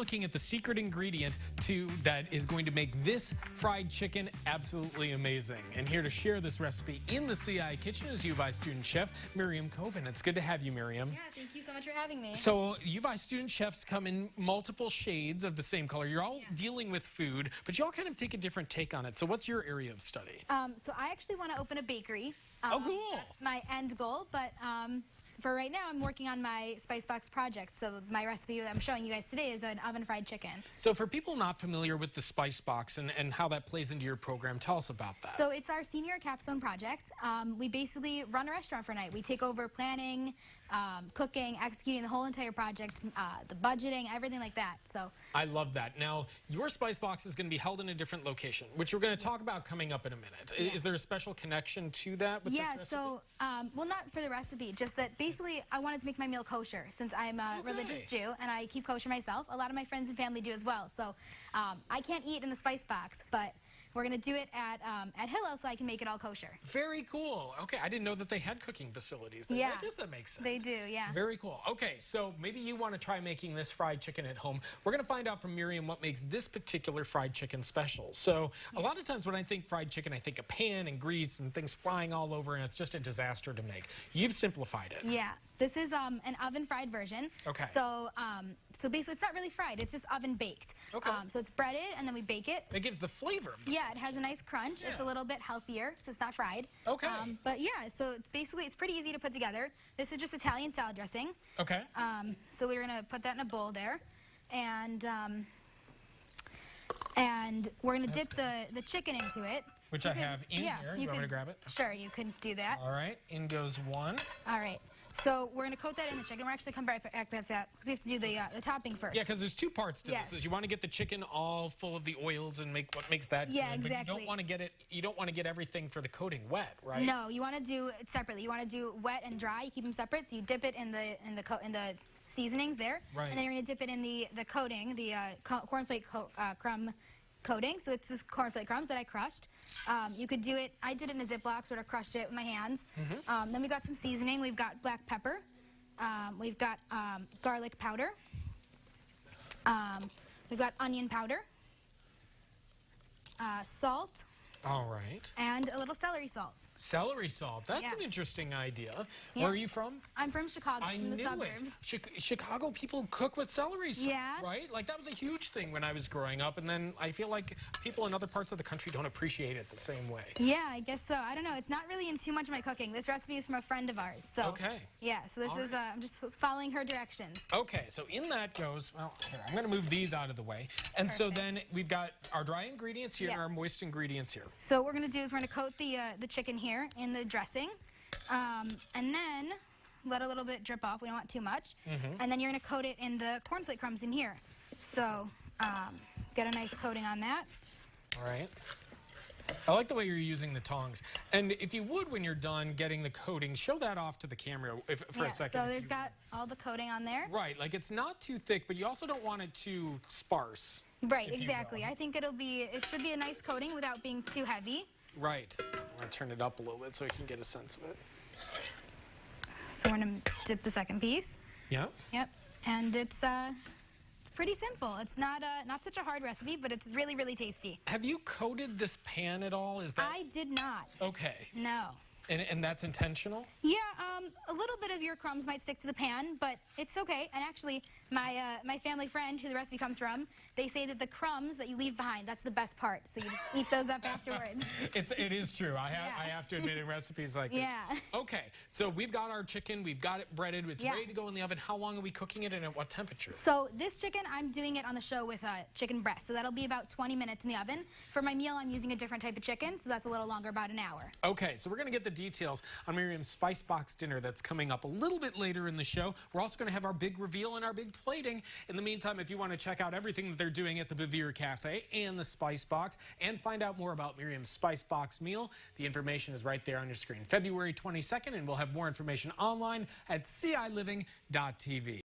looking at the secret ingredient that is going to make this fried chicken absolutely amazing. And here to share this recipe in the CI Kitchen is U of I student chef Miriam Coven. It's good to have you, Miriam. Yeah, thank you so much for having me. So U of I student chefs come in multiple shades of the same color. You're all dealing with food, but you all kind of take a different take on it. So what's your area of study? So I actually want to open a bakery. Oh, cool. That's my end goal, but for right now, I'm working on my Spice Box project. So my recipe that I'm showing you guys today is an oven fried chicken. So for people not familiar with the Spice Box and how that plays into your program, tell us about that. So it's our senior capstone project. We basically run a restaurant for a night. We take over planning, cooking, executing the whole entire project, the budgeting, everything like that. So I love that. Now, your Spice Box is going to be held in a different location, which we're going to talk about coming up in a minute. Yeah. Is there a special connection to that with this recipe? So, well, not for the recipe, just that basically I wanted to make my meal kosher since I'm a religious Jew and I keep kosher myself. A lot of my friends and family do as well. So I can't eat in the Spice Box, but we're going to do it at Hillel so I can make it all kosher. Very cool. Okay, I didn't know that they had cooking facilities. Yeah. I guess that makes sense. They do, yeah. Very cool. Okay, so maybe you want to try making this fried chicken at home. We're going to find out from Miriam what makes this particular fried chicken special. So a lot of times when I think fried chicken, I think of pan and grease and things flying all over, and it's just a disaster to make. You've simplified it. Yeah. This is an oven fried version. Okay. So so basically it's not really fried, it's just oven baked. Okay. So it's breaded and then we bake it. It gives the flavor. Yeah, it has a nice crunch. Yeah. It's a little bit healthier, so it's not fried. Okay. But yeah, so it's pretty easy to put together. This is just Italian salad dressing. Okay. So we're gonna put that in a bowl there, and we're gonna dip the chicken into it. Which I have in here. You want me to grab it? Sure, you can do that. All right, in goes one. All right. So we're going to coat that in the chicken. We're actually come back past that because we have to do the topping first. Yeah, because there's two parts to this. Is you want to get the chicken all full of the oils and make what makes that. Yeah, good, exactly. But you don't want to get it. You don't want to get everything for the coating wet, right? No, you want to do it separately. You want to do wet and dry. You keep them separate. So you dip it in the seasonings there, right. And then you're going to dip it in the coating, the cornflake crumb coating. So it's this cornflake crumbs that I crushed. You could do it. I did it in a Ziploc, sort of crushed it with my hands. Then we got some seasoning. We've got black pepper. We've got garlic powder. We've got onion powder. Salt. All right. And a little celery salt. Celery salt. That's an interesting idea. Yeah. Where are you from? I'm from Chicago, from the suburbs. Chicago people cook with celery salt, Yeah. right? Like that was a huge thing when I was growing up, and then I feel like people in other parts of the country don't appreciate it the same way. Yeah, I guess so. I don't know. It's not really in too much of my cooking. This recipe is from a friend of ours. So, okay. Yeah, so this is, I'm just following her directions. Okay, so in that goes, well, here, I'm going to move these out of the way. And so then we've got our dry ingredients here and our moist ingredients here. So what we're going to do is we're going to coat the chicken here in the dressing, and then let a little bit drip off. We don't want too much. And then you're going to coat it in the cornflake crumbs in here. So get a nice coating on that. All right. I like the way you're using the tongs. And if you would, when you're done getting the coating, show that off to the camera for a second. So there's got all the coating on there. Right, like it's not too thick, but you also don't want it too sparse. Right, exactly. I think it should be a nice coating without being too heavy. Right. I'm going to turn it up a little bit so you can get a sense of it. So we're going to dip the second piece. Yep. Yep. And it's pretty simple. It's not such a hard recipe, but it's really, really tasty. Have you coated this pan at all? Is that? I did not. Okay. No. And that's intentional? Yeah, a little bit of your crumbs might stick to the pan, but it's okay. And actually, my family friend, who the recipe comes from, they say that the crumbs that you leave behind, that's the best part. So you just eat those up afterwards. It is true. I have to admit in recipes like this. Yeah. Okay, so we've got our chicken. We've got it breaded. It's ready to go in the oven. How long are we cooking it and at what temperature? So this chicken, I'm doing it on the show with chicken breast. So that'll be about 20 minutes in the oven. For my meal, I'm using a different type of chicken, so that's a little longer, about an hour. Okay, so we're going to get the details on Miriam's Spice Box dinner that's coming up a little bit later in the show. We're also going to have our big reveal and our big plating. In the meantime, if you want to check out everything that they're doing at the Bevere Cafe and the Spice Box and find out more about Miriam's Spice Box meal, the information is right there on your screen. February 22nd, and we'll have more information online at ciliving.tv.